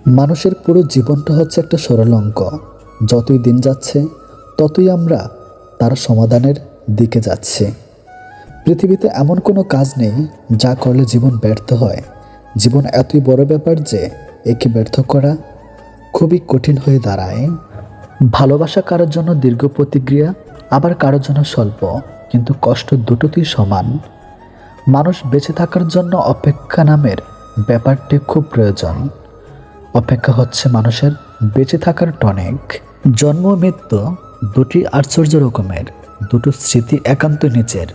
মানুষের পুরো জীবনটা হচ্ছে একটা সরল অঙ্ক। যতই দিন যাচ্ছে ততই আমরা তার সমাধানের দিকে যাচ্ছি। পৃথিবীতে এমন কোনো কাজ নেই যা করলে জীবন ব্যর্থ হয়। জীবন এতই বড় ব্যাপার যে একে ব্যর্থ করা খুবই কঠিন হয়ে দাঁড়ায়। ভালোবাসা কারোর জন্য দীর্ঘ প্রতিক্রিয়া, আবার কারোর জন্য স্বল্প, কিন্তু কষ্ট দুটোতেই সমান। মানুষ বেঁচে থাকার জন্য অপেক্ষা নামের ব্যাপারটি খুব প্রয়োজন। অপেক্ষা হচ্ছে মানুষের বেঁচে থাকার টনিক। জন্ম মৃত্যু দুটি আশ্চর্য রকমের, দুটো স্মৃতি একান্ত নিজের,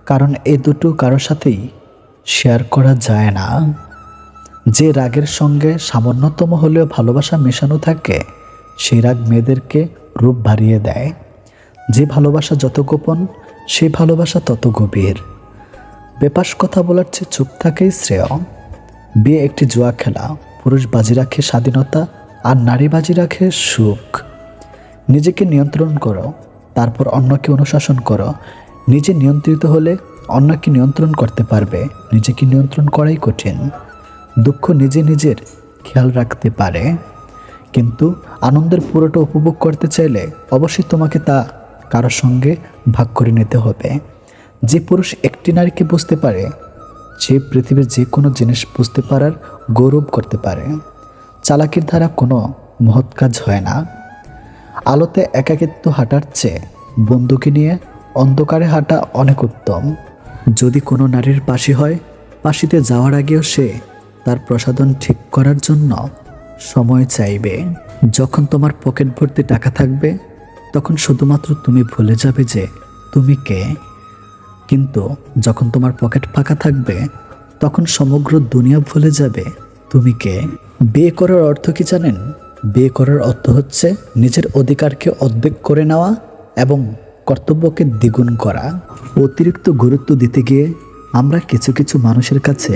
কারণ এই দুটো কারোর সাথেই শেয়ার করা যায় না। যে রাগের সঙ্গে সামান্যতম হলেও ভালোবাসা মেশানো থাকে, সেই রাগ মেয়েদেরকে রূপ বাড়িয়ে দেয়। যে ভালোবাসা যত গোপন, সেই ভালোবাসা তত গভীর। বেপাস কথা বলার চেয়ে চুপ থাকাই শ্রেয়। বিয়ে একটি জুয়া খেলা। পুরুষ বাজি রাখে স্বাধীনতা, আর নারী বাজি রাখে সুখ। নিজেকে নিয়ন্ত্রণ করো, তারপর অন্যকে অনুশাসন করো। নিজে নিয়ন্ত্রিত হলে অন্যকে নিয়ন্ত্রণ করতে পারবে। নিজেকে নিয়ন্ত্রণ করাই কঠিন। দুঃখ নিজে নিজের খেয়াল রাখতে পারে, কিন্তু আনন্দের পুরোটা উপভোগ করতে চাইলে অবশ্যই তোমাকে তা কারোর সঙ্গে ভাগ করে নিতে হবে। যে পুরুষ একটি নারীকে বুঝতে পারে, সে পৃথিবীর যে কোনো জিনিস বুঝতে পারার গৌরব করতে পারে। চালাকির দ্বারা কোনো মহৎ কাজ হয় না। আলোতে একাকিত্ব হাঁটার চেয়ে বন্দুকে নিয়ে অন্ধকারে হাঁটা অনেক উত্তম। যদি কোনো নারীর পাশি হয়, পাশিতে যাওয়ার আগেও সে তার প্রসাধন ঠিক করার জন্য সময় চাইবে। যখন তোমার পকেট ভর্তি টাকা থাকবে, তখন শুধুমাত্র তুমি ভুলে যাবে যে তুমি কে। কিন্তু যখন তোমার পকেট ফাঁকা থাকবে, তখন সমগ্র দুনিয়া ভুলে যাবে তুমি কে। বিয়ে করার অর্থ কি জানেন? বিয়ে করার অর্থ হচ্ছে নিজের অধিকারকে অর্ধেক করে নেওয়া এবং কর্তব্যকে দ্বিগুণ করা। অতিরিক্ত গুরুত্ব দিতে গিয়ে আমরা কিছু কিছু মানুষের কাছে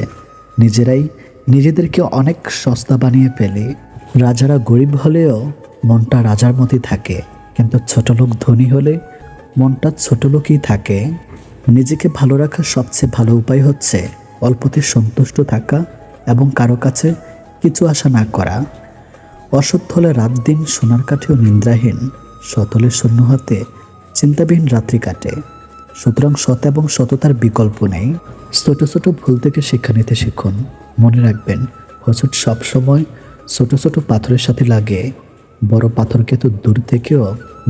নিজেরাই নিজেদেরকে অনেক সস্তা বানিয়ে ফেলি। রাজারা গরিব হলেও মনটা রাজার মতোই থাকে, কিন্তু ছোটলোক ধনী হলে মনটা ছোটলোকই থাকে। নিজেকে ভালো রাখার সবচেয়ে ভালো উপায় হচ্ছে অল্পতে সন্তুষ্ট থাকা এবং কারো কাছে কিছু আশা না করা। অসৎ হলে রাত দিন সোনার কাঠেও নিদ্রাহীন, সৎ হলে শূন্য হাতে চিন্তাবিহীন রাত্রি কাটে। সুতরাং সৎ এবং সততার বিকল্প নেই। ছোট ছোট ভুল থেকে শিক্ষা নিতে শিখুন। মনে রাখবেন, হোঁচট সবসময় ছোট ছোট পাথরের সাথে লাগে, বড় পাথরকে তো দূর থেকেও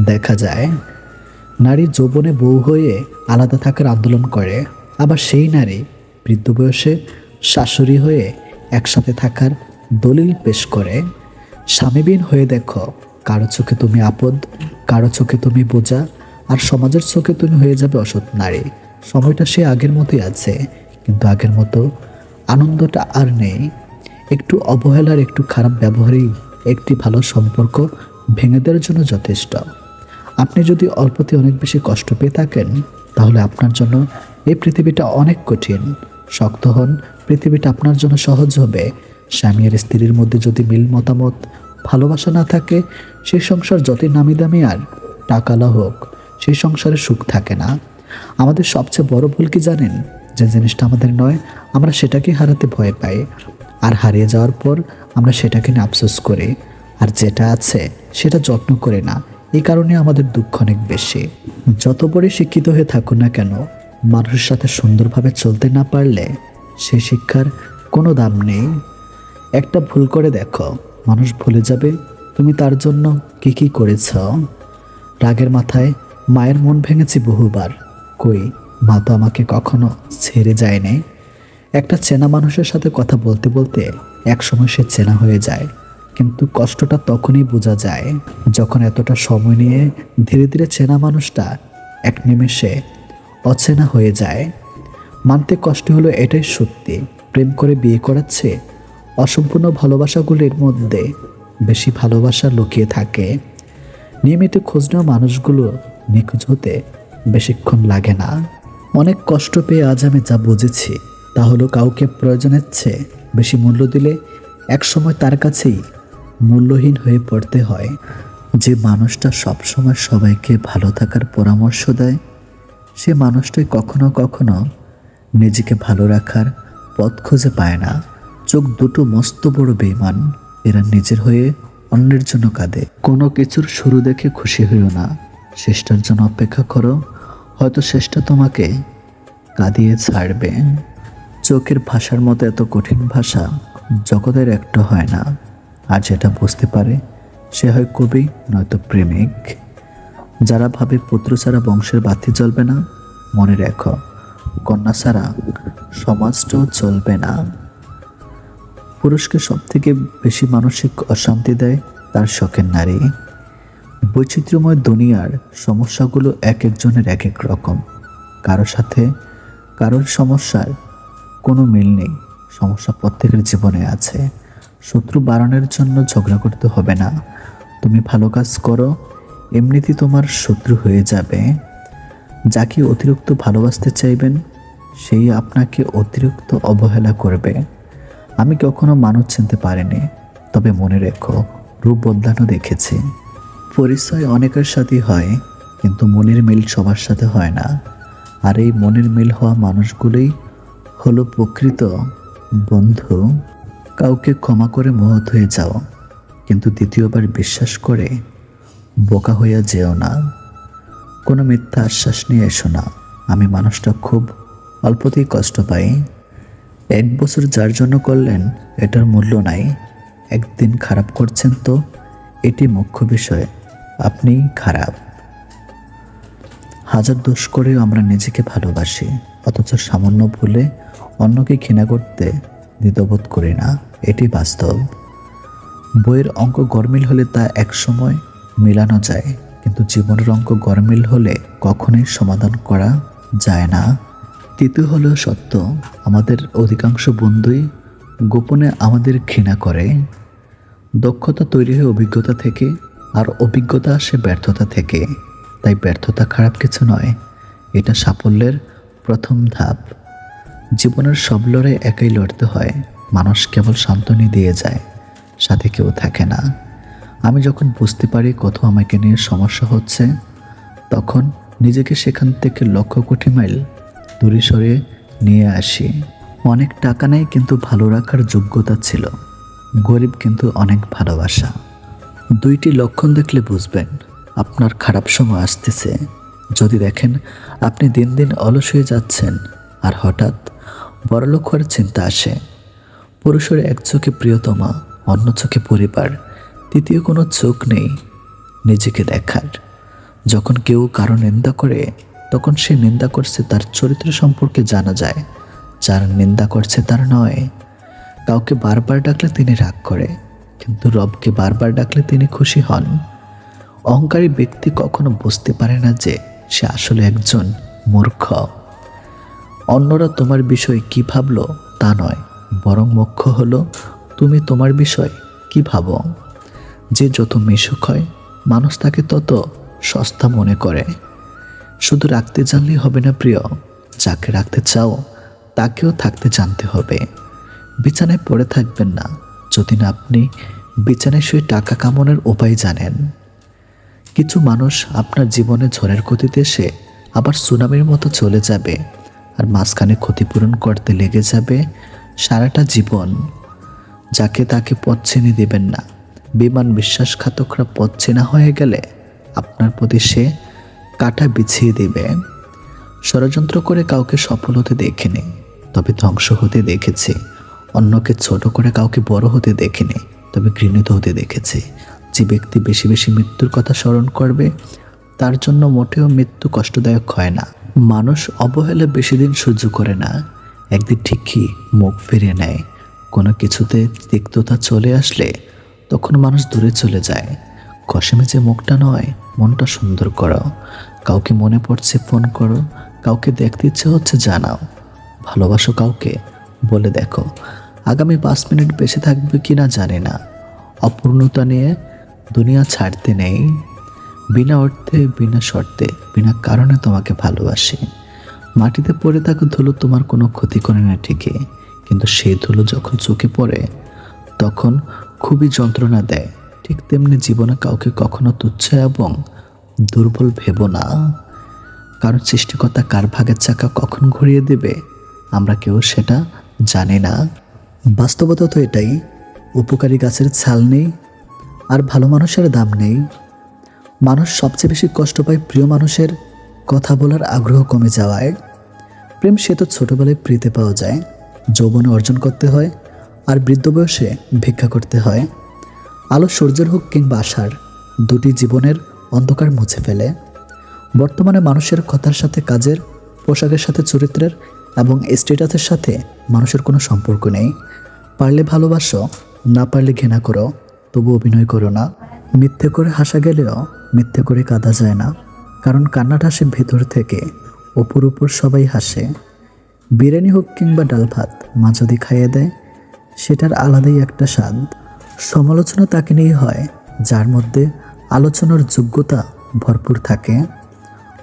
দেখা যায়। নারী যৌবনে বউ হয়ে আলাদা থাকার আন্দোলন করে, আবার সেই নারী বৃদ্ধ বয়সে শাশুড়ি হয়ে একসাথে থাকার দলিল পেশ করে। স্বামীবিহীন হয়ে দেখো, কারো চোখে তুমি আপদ, কারো চোখে তুমি বোঝা, আর সমাজের চোখে তুমি হয়ে যাবে অসৎ নারী। সময়টা সে আগের মতোই আছে, কিন্তু আগের মতো আনন্দটা আর নেই। একটু অবহেলার, একটু খারাপ ব্যবহারই একটি ভালো সম্পর্ক ভেঙে দেওয়ার জন্য যথেষ্ট। আপনি যদি অল্পতে অনেক বেশি কষ্ট পেয়ে থাকেন, তাহলে আপনার জন্য এই পৃথিবীটা অনেক কঠিন। শক্ত হন, পৃথিবীটা আপনার জন্য সহজ হবে। স্বামী আর স্ত্রীর মধ্যে যদি মিল মতামত, ভালোবাসা না থাকে, সেই সংসার যতই নামি দামি আর টাকালা হোক, সেই সংসারে সুখ থাকে না। আমাদের সবচেয়ে বড় ভুল কি জানেন? যে জিনিসটা আমাদের নয়, আমরা সেটাকে হারাতে ভয় পাই, আর হারিয়ে যাওয়ার পর আমরা সেটাকে নিয়ে আফসোস করি, আর যেটা আছে সেটা যত্ন করে না। এই কারণে আমাদের দুঃখ অনেক বেশি। যত বড় শিক্ষিত হয়ে থাকুন না কেন, মানুষের সাথে সুন্দরভাবে চলতে না পারলে সেই শিক্ষার কোনো দাম নেই। একটা ভুল করে দেখো, মানুষ ভুলে যাবে তুমি তার জন্য কি কি করেছ। রাগের মাথায় মায়ের মন ভেঙেছি বহুবার, কই মা তো আমাকে কখনো ছেড়ে যায়নি। একটা চেনা মানুষের সাথে কথা বলতে বলতে একসময় সে চেনা হয়ে যায়, কিন্তু কষ্টটা তখনই বোঝা যায় যখন এতটা সময় নিয়ে ধীরে ধীরে চেনা মানুষটা এক নিমেষে অচেনা হয়ে যায়। মানতে কষ্ট হলো, এটাই সত্যি। প্রেম করে বিয়ে করাচ্ছে, অসম্পূর্ণ ভালোবাসাগুলির মধ্যে বেশি ভালোবাসা লুকিয়ে থাকে। নিয়মিত খোঁজ নেওয়া মানুষগুলো নিখোঁজ হতে বেশিক্ষণ লাগে না। অনেক কষ্ট পেয়ে আজ আমি যা বুঝেছি, তা হলো কাউকে প্রয়োজনের চেয়ে বেশি মূল্য দিলে একসময় তার কাছেই মূল্যহীন হয়ে পড়তে হয়। যে মানুষটা সবসময় সবাইকে ভালো থাকার পরামর্শ দেয়, সে মানুষটাই কখনো কখনো নিজেকে ভালো রাখার পথ খুঁজে পায় না। চোখ দুটো মস্ত বড় বেঈমান, এরা নিজের হয়ে অন্যের জন্য কাঁদে। কোনো কিছুর শুরু দেখে খুশি হইও না, শেষটার জন্য অপেক্ষা করো, হয়তো শেষটা তোমাকে কাঁদিয়ে ছাড়বে। চোখের ভাষার মতো এত কঠিন ভাষা জগতের একটা হয় না। আর যেটা বুঝতে পারে সে হয় কবি নয়তো প্রেমিক। যারা ভাবে পুত্র ছাড়া বংশের বাতি জ্বলবে না, মনে রেখো কন্যা ছাড়া সমাজটাও চলবে না। পুরুষকে সব থেকে বেশি মানসিক অশান্তি দেয় তার শখের নারী। বৈচিত্র্যময় দুনিয়ার সমস্যাগুলো এক একজনের এক এক রকম। কারোর সাথে কারোর সমস্যার কোনো মিল নেই। সমস্যা প্রত্যেকের জীবনে আছে। শত্রু বাড়ানোর জন্য ঝগড়া করতে হবে না। তুমি ভালো কাজ করো, এমনিতেই তোমার শত্রু হয়ে যাবে। যাকে অতিরিক্ত ভালোবাসতে চাইবেন সেই আপনাকে অতিরিক্ত অবহেলা করবে। আমি কখনো মানুষ চিনতে পারিনি, তবে মনে রেখো রূপ বদলানো দেখেছি। পরিচয় অনেকের সাথেই হয়, কিন্তু মনের মিল সবার সাথে হয় না। আর এই মনের মিল হওয়া মানুষগুলোই হলো প্রকৃত বন্ধু। কাউকে ক্ষমা করে মহৎ হয়ে যাও, কিন্তু দ্বিতীয়বার বিশ্বাস করে বোকা হইয়া যেও না। কোনো মিথ্যা আশ্বাস নিয়ে এসো না। আমি মানুষটা খুব অল্পতেই কষ্ট পাই। 1 বছর যার জন্য করলেন এটার মূল্য নাই। একদিন খারাপ করছেন তো এটি মুখ্য বিষয়, আপনি খারাপ। হাজার দোষ করেও আমরা নিজেকে ভালোবাসি, অথচ সামান্য ভুলে অন্যকে ঘৃণা করতে দ্বিধাবোধ করি না। এটি বাস্তব। বইয়ের অঙ্ক গরমিল হলে তা একসময় মেলানো যায়, কিন্তু জীবনের অঙ্ক গরমিল হলে কখনোই সমাধান করা যায় না। তৃতীয় হলো সত্য, আমাদের অধিকাংশ বন্ধুই গোপনে আমাদের ঘৃণা করে। দক্ষতা তৈরি হয় অভিজ্ঞতা থেকে, আর অভিজ্ঞতা আসে ব্যর্থতা থেকে। তাই ব্যর্থতা খারাপ কিছু নয়, এটা সাফল্যের প্রথম ধাপ। জীবনের সব লড়াই একাই লড়তে হয়। মানুষ কেবল সান্ত্বনী দিয়ে যায়, সাথে কেউ থাকে না। আমি যখন বুঝতে পারি কোথাও আমাকে নিয়ে সমস্যা হচ্ছে, তখন নিজেকে সেখান থেকে লক্ষ কোটি মাইল দূরে সরিয়ে নিয়ে আসি। অনেক টাকা নেই কিন্তু ভালো রাখার যোগ্যতা ছিল, গরিব কিন্তু অনেক ভালোবাসা। দুইটি লক্ষণ দেখলে বুঝবেন আপনার খারাপ সময় আসতেছে। যদি দেখেন আপনি দিন দিন অলস হয়ে যাচ্ছেন আর হঠাৎ বড়লোক হওয়ার চিন্তা আসে। পুরুষের এক চোখে প্রিয়তমা, অন্য চোখে পরিবার, তৃতীয় কোনো চোখ নেই নিজেকে দেখার। যখন কেউ কারো নিন্দা করে, তখন সে নিন্দা করছে তার চরিত্র সম্পর্কে জানা যায়। যার নিন্দা করছে তার নয়। কাউকে বারবার ডাকলে তিনি রাগ করে, কিন্তু রবকে বারবার ডাকলে তিনি খুশি হন। অহংকারী ব্যক্তি কখনো বুঝতে পারে না যে সে আসলে একজন মূর্খ। অন্যরা তোমার বিষয়ে কি ভাবলো তা নয়, বরং মুখ্য হলো তুমি তোমার বিষয় কি ভাবো। যে যত মিশুক হয় মানুষ তাকে তত সস্তা মনে করে। শুধু রাখতে জানলেই হবে না প্রিয়, যাকে রাখতে চাও তাকেও থাকতে জানতে হবে। বিছানায় পড়ে থাকবেন না যদি না আপনি বিছানায় শুয়ে টাকা কামানোর উপায় জানেন। কিছু মানুষ আপনার জীবনে ঝড়ের গতিতে এসে আবার সুনামির মতো চলে যাবে, আর মাঝখানে ক্ষতিপূরণ করতে লেগে যাবে সারাটা জীবন। যাকে তাকে পথ চিনে দেবেন না। বিমান বিশ্বাসঘাতকরা পথ চেনা হয়ে গেলে আপনার প্রতি সে কাঁটা বিছিয়ে দেবে। ষড়যন্ত্র করে কাউকে সফল হতে দেখিনি, তবে ধ্বংস হতে দেখেছি। অন্যকে ছোট করে কাউকে বড় হতে দেখিনি, তবে ঘৃণিত হতে দেখেছি। যে ব্যক্তি বেশি বেশি মৃত্যুর কথা স্মরণ করবে তার জন্য মোটেও মৃত্যু কষ্টদায়ক হয় না। মানুষ অবহেলা বেশি দিন সহ্য করে না, একদিন ঠিকই মুখ ফিরিয়ে নেয়। কোনো কিছুতে তিক্ততা চলে আসলে তখন মানুষ দূরে চলে যায়। কষেমেজে মুখটা নয়, মনটা সুন্দর করো। কাউকে মনে পড়ছে ফোন করো, কাউকে দেখতে ইচ্ছে হচ্ছে জানাও। ভালোবাসো কাউকে, বলে দেখো আগামী 5 মিনিট বেঁচে থাকবে কিনা জানি না। অপূর্ণতা নিয়ে দুনিয়া ছাড়তে নেই। বিনা অর্থে, বিনা শর্তে, বিনা কারণে তোমাকে ভালোবাসি। মাটিতে পড়ে থাকা ধুলো তোমার কোনো ক্ষতি করে না ঠিকই, কিন্তু সেই ধুলো যখন চোখে পড়ে তখন খুবই যন্ত্রণা দেয়। ঠিক তেমনি জীবনে কাউকে কখনো তুচ্ছ এবং দুর্বল ভেবো না, কারণ সৃষ্টিকর্তা কার ভাগের চাকা কখন ঘুরিয়ে দেবে আমরা কেউ সেটা জানি না। বাস্তবতা তো এটাই, উপকারী গাছের ছাল নেই, আর ভালো মানুষের দাম নেই। মানুষ সবচেয়ে বেশি কষ্ট পায় প্রিয় মানুষের কথা বলার আগ্রহ কমে যাওয়ায়। প্রেম সে তো ছোটবেলায় প্রীতে পাওয়া যায়, যৌবনে অর্জন করতে হয়, আর বৃদ্ধ বয়সে ভিক্ষা করতে হয়। আলো সূর্যের হোক কিংবা আশার, দুটি জীবনের অন্ধকার মুছে ফেলে। বর্তমানে মানুষের কথার সাথে কাজের, পোশাকের সাথে চরিত্রের এবং স্ট্যাটাসের সাথে মানুষের কোনো সম্পর্ক নেই। পারলে ভালোবাসো, না পারলে ঘৃণা করো, তবু অভিনয় করো না। মিথ্যে করে হাসা গেলেও মিথ্যে করে কাঁদা যায় না, কারণ কান্নাটা আসে ভেতর থেকে, ওপর উপর সবাই হাসে। বিরিয়ানি হোক কিংবা ডাল ভাত, মা যদি খাইয়ে দেয়, সেটার আলাদাই একটা স্বাদ। সমালোচনা তাকে নিয়ে হয় যার মধ্যে আলোচনার যোগ্যতা ভরপুর থাকে।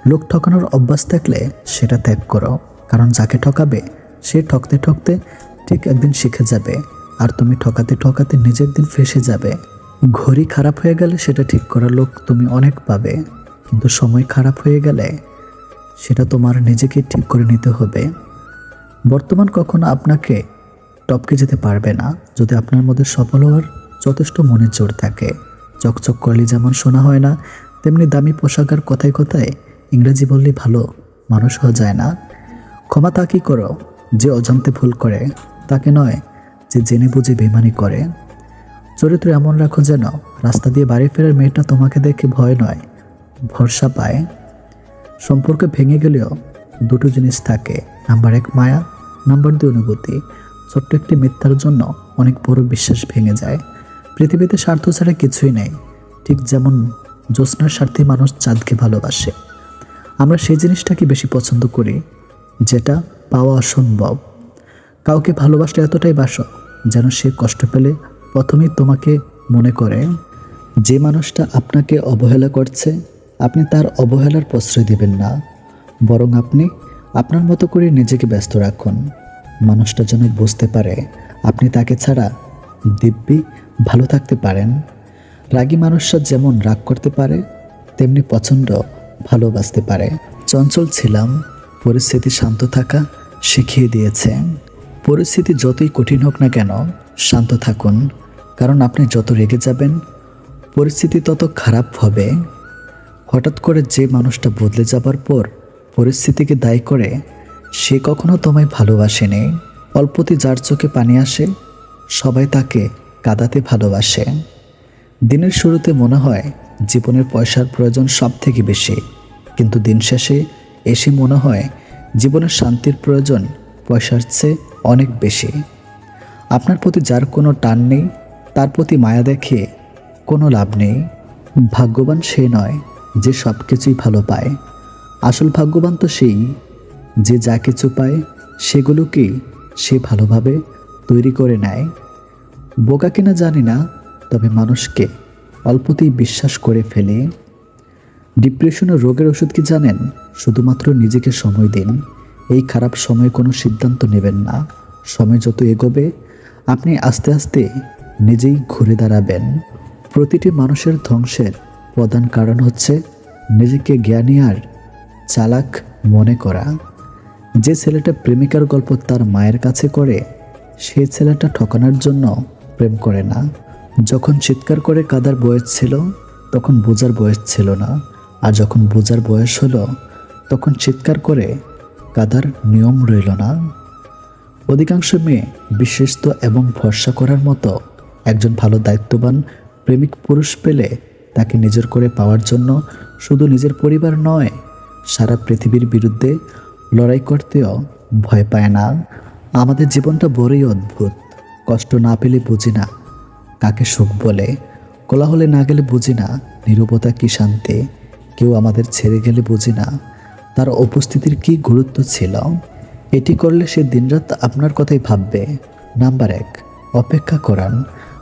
লোক ঠকানোর অভ্যাস থাকলে সেটা ত্যাগ করো, কারণ যাকে ঠকাবে সে ঠকতে ঠকতে ঠিক একদিন শিখে যাবে, আর তুমি ঠকাতে ঠকাতে নিজের দিন ফেঁসে যাবে। ঘড়ি খারাপ হয়ে গেলে সেটা ঠিক করার লোক তুমি অনেক পাবে, কিন্তু সময় খারাপ হয়ে গেলে সেটা তোমার নিজেকে ঠিক করে নিতে হবে। বর্তমান কখনো আপনাকে টপকে যেতে পারবে না যদি আপনার মধ্যে সফল হওয়ার যথেষ্ট মনের জোর থাকে। চকচক করলে যেমন শোনা হয় না, তেমনি দামি পোশাক আর কথায় কথায় ইংরেজি বললে ভালো মানুষ হওয়া যায় না। ক্ষমা তাকেই করো যে অজান্তে ভুল করে, তাকে নয় যে জেনে বুঝে বেমানি করে। চরিত্র এমন রাখো যেন রাস্তা দিয়ে বাড়ি ফেরার মেয়েটা তোমাকে দেখে ভয় নয়, ভরসা পায়। সম্পর্ক ভেঙে গেলেও দুটো জিনিস থাকে, নাম্বার 1 মায়া, নাম্বার 2 অনুভূতি। ছোট্ট একটি মিথ্যার জন্য অনেক বড় বিশ্বাস ভেঙে যায়। পৃথিবীতে স্বার্থ ছাড়া কিছুই নেই, ঠিক যেমন জ্যোৎস্নার স্বার্থে মানুষ চাঁদকে ভালোবাসে। আমরা সেই জিনিসটাকে বেশি পছন্দ করি যেটা পাওয়া অসম্ভব। কাউকে ভালোবাসলে এতটাই বাসো যেন সে কষ্ট পেলে প্রথমেই তোমাকে মনে করে। যে মানুষটা আপনাকে অবহেলা করছে, আপনি তার অবহেলার প্রশ্রয় দিবেন না, বরং আপনি আপনার মতো করে নিজেকে ব্যস্ত রাখুন। মানুষটা যেন বুঝতে পারে আপনি তাকে ছাড়া দিব্যি ভালো থাকতে পারেন। রাগী মানুষরা যেমন রাগ করতে পারে, তেমনি প্রচণ্ড ভালোবাসতে পারে। চঞ্চল ছিলাম, পরিস্থিতি শান্ত থাকা শিখিয়ে দিয়েছে। পরিস্থিতি যতই কঠিন হোক না কেন, শান্ত থাকুন, কারণ আপনি যত রেগে যাবেন পরিস্থিতি তত খারাপ হবে। হঠাৎ করে যে মানুষটা বদলে যাবার পর পরিস্থিতিকে দায়ী করে, সে কখনো তোমায় ভালোবাসেনি। অল্পতে যার চোখে পানি আসে, সবাই তাকে কাঁদাতে ভালোবাসে। দিনের শুরুতে মনে হয় জীবনের পয়সার প্রয়োজন সব থেকে বেশি, কিন্তু দিন শেষে এসে মনে হয় জীবনের শান্তির প্রয়োজন পয়সার চেয়ে অনেক বেশি। আপনার প্রতি যার কোনো টান নেই, তার প্রতি মায়া দেখে কোনো লাভ নেই। ভাগ্যবান সে নয় যে সব কিছুই ভালো পায়, আসল ভাগ্যবান তো সেই যে যা কিছু পায় সেগুলোকেই সে ভালোভাবে তৈরি করে নেয়। বোকা কিনা জানি না, তবে মানুষকে অল্পতেই বিশ্বাস করে ফেলে। ডিপ্রেশন ও রোগের ওষুধ কি জানেন? শুধুমাত্র নিজেকে সময় দিন। এই খারাপ সময়ে কোনো সিদ্ধান্ত নেবেন না। সময় যত এগোবে আপনি আস্তে আস্তে নিজেই ঘুরে দাঁড়াবেন। প্রতিটি মানুষের ধ্বংসের প্রধান কারণ হচ্ছে নিজেকে জ্ঞানী আর চালাক মনে করা। যে ছেলেটা প্রেমিকার গল্প তার মায়ের কাছে করে, সেই ছেলেটা ঠকানোর জন্য প্রেম করে না। যখন চিৎকার করে কাদার বয়স ছিল, তখন বোঝার বয়স ছিল না, আর যখন বোঝার বয়স হলো, তখন চিৎকার করে কাদার নিয়ম রইল না। অধিকাংশ মেয়ে বিশ্বস্ত এবং ভরসা করার মতো একজন ভালো দায়িত্ববান প্রেমিক পুরুষ পেলে তাকে নিজের করে পাওয়ার জন্য শুধু নিজের পরিবার নয়, সারা পৃথিবীর বিরুদ্ধে লড়াই করতেও ভয় পায় না। আমাদের জীবনটা বড়ই অদ্ভুত। কষ্ট না পেলে বুঝি না কাকে সুখ বলে, কোলাহলে না গেলে বুঝি না নীরবতা কি শান্তি, কেউ আমাদের ছেড়ে গেলে বুঝি না তার উপস্থিতির কি গুরুত্ব ছিল। এটি করলে সে দিনরাত আপনার কথাই ভাববে। নাম্বার 1, অপেক্ষা করান।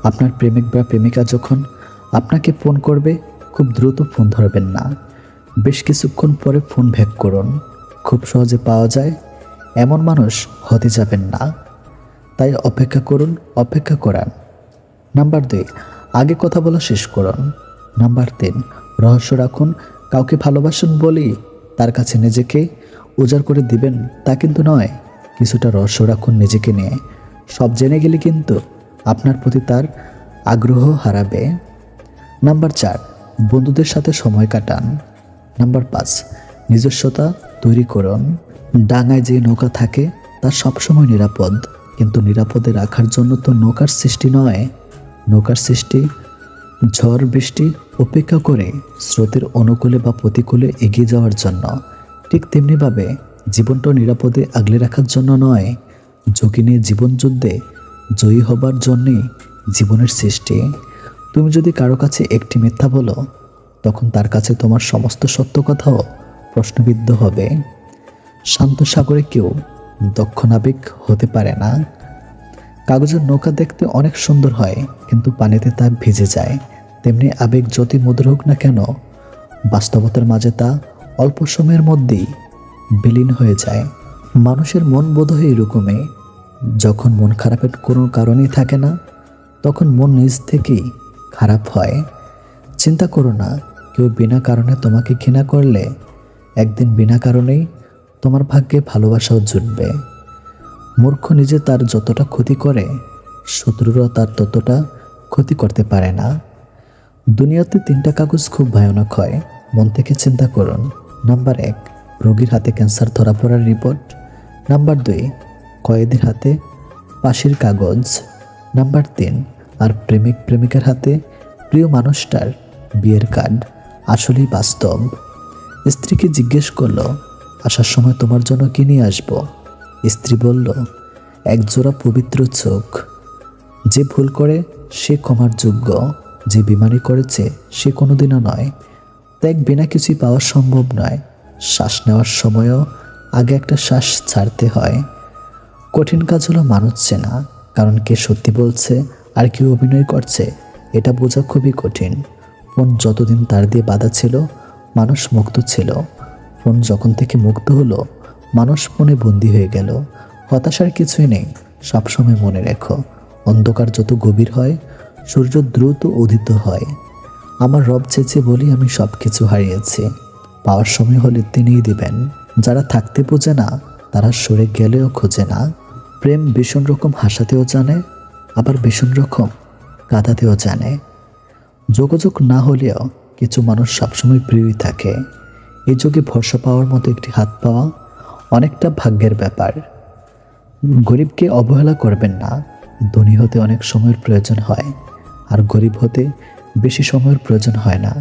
আপনার প্রেমিক বা প্রেমিকা যখন আপনাকে ফোন করবে, খুব দ্রুত ফোন ধরবেন না। বেশ কিছুক্ষণ পরে ফোন ব্যাক করুন। খুব সহজে পাওয়া যায় এমন মানুষ হতে যাবেন না। তাই অপেক্ষা করুন, অপেক্ষা করান। নাম্বার 2, আগে কথা বলা শেষ করুন। নাম্বার 3, রহস্য রাখুন। কাউকে ভালোবাসেন বলেই তার কাছে নিজেকে উজাড় করে দিবেন তা কিন্তু নয়। কিছুটা রহস্য রাখুন নিজেকে নিয়ে। সব জেনে গেলে কিন্তু আপনার প্রতি তার আগ্রহ হারাবে। নাম্বার 4, বন্ধুদের সাথে সময় কাটান। নাম্বার 5, নিজস্বতা তৈরি করুন। ডাঙায় যে নৌকা থাকে তা সবসময় নিরাপদ, কিন্তু নিরাপদে রাখার জন্য তো নৌকার সৃষ্টি নয়। নৌকার সৃষ্টি ঝড় বৃষ্টি উপেক্ষা করে স্রোতের অনুকূলে বা প্রতিকূলে এগিয়ে যাওয়ার জন্য। ঠিক তেমনিভাবে জীবনটা নিরাপদে আগলে রাখার জন্য নয়, ঝুঁকি নিয়ে জীবনযুদ্ধে জয়ী হবার জন্যেই জীবনের সৃষ্টি। তুমি যদি কারো কাছে একটি মিথ্যা বলো, তখন তার কাছে তোমার সমস্ত সত্য কথাও প্রশ্নবিদ্ধ হবে। শান্ত সাগরে কেউ দক্ষ নাবিক হতে পারে না। কাগজের নৌকা দেখতে অনেক সুন্দর হয়, কিন্তু পানিতে তা ভিজে যায়। তেমনি আবেগ যতই মধুর হোক না কেন, বাস্তবতার মাঝে তা অল্প সময়ের মধ্যেই বিলীন হয়ে যায়। মানুষের মন বোধহয় এরকমই, যখন মন খারাপের কোনো কারণই থাকে না, তখন মন নিজ থেকেই খারাপ হয়। চিন্তা করো না, কেউ বিনা কারণে তোমাকে ঘৃণা করলে একদিন বিনা কারণেই তোমার ভাগ্যে ভালোবাসাও জুটবে। মূর্খ নিজে তার যতটা ক্ষতি করে, শত্রুরা তার ততটা ক্ষতি করতে পারে না। দুনিয়াতে 3টা কাগজ খুব ভয়ানক হয়, মন থেকে চিন্তা করুন। নাম্বার 1, রোগীর হাতে ক্যান্সার ধরা পড়ার রিপোর্ট। নাম্বার 2, কয়েদির হাতে ফাঁসির কাগজ। নাম্বার 3, আর প্রেমিক প্রেমিকার হাতে প্রিয় মানুষটার বিয়ের কার্ড। আসলেই বাস্তব। স্ত্রীকে জিজ্ঞেস করলো, আসার সময় তোমার জন্য কি নিয়ে আসবো? স্ত্রী বলল, একজোড়া পবিত্র চোখ। যে ভুল করে সে ক্ষমার যোগ্য, যে বেইমানি করেছে সে কোনোদিনও নয়। ত্যাগ বিনা কিছুই পাওয়া সম্ভব নয়। শ্বাস নেওয়ার সময়ও আগে একটা শ্বাস ছাড়তে হয়। কঠিন কাজ হলো মানুষ চেনা, কারণ কে সত্যি বলছে আর কেউ অভিনয় করছে এটা বোঝা খুবই কঠিন। ফোন যতদিন তার দিয়ে বাঁধা ছিল, মানুষ মুক্ত ছিল। ফোন যখন থেকে মুক্ত হলো, মানুষ ফোনে বন্দী হয়ে গেল। হতাশার কিছুই নেই, সবসময় মনে রেখো, অন্ধকার যত গভীর হয়, সূর্য দ্রুত উদিত হয়। আমার রব চেয়েছে বলি আমি সব কিছু হারিয়েছি। পাওয়ার সময় হলে তিনিই দিবেন। যারা থাকতে বোঝে না, তারা সরে গেলেও খোঁজে না। প্রেম ভীষণ রকম হাসাতেও জানে, আবার ভীষণ রকম কাঁদাতেও জানে। যোগাযোগ না হলেও কিছু মানুষ সবসময় প্রিয়ই থাকে। এই যুগে ভরসা পাওয়ার মতো একটি হাত পাওয়া অনেকটা ভাগ্যের ব্যাপার। গরিবকে অবহেলা করবেন না। ধনী হতে অনেক সময়ের প্রয়োজন হয়, আর গরিব হতে বেশি সময়ের প্রয়োজন হয় না।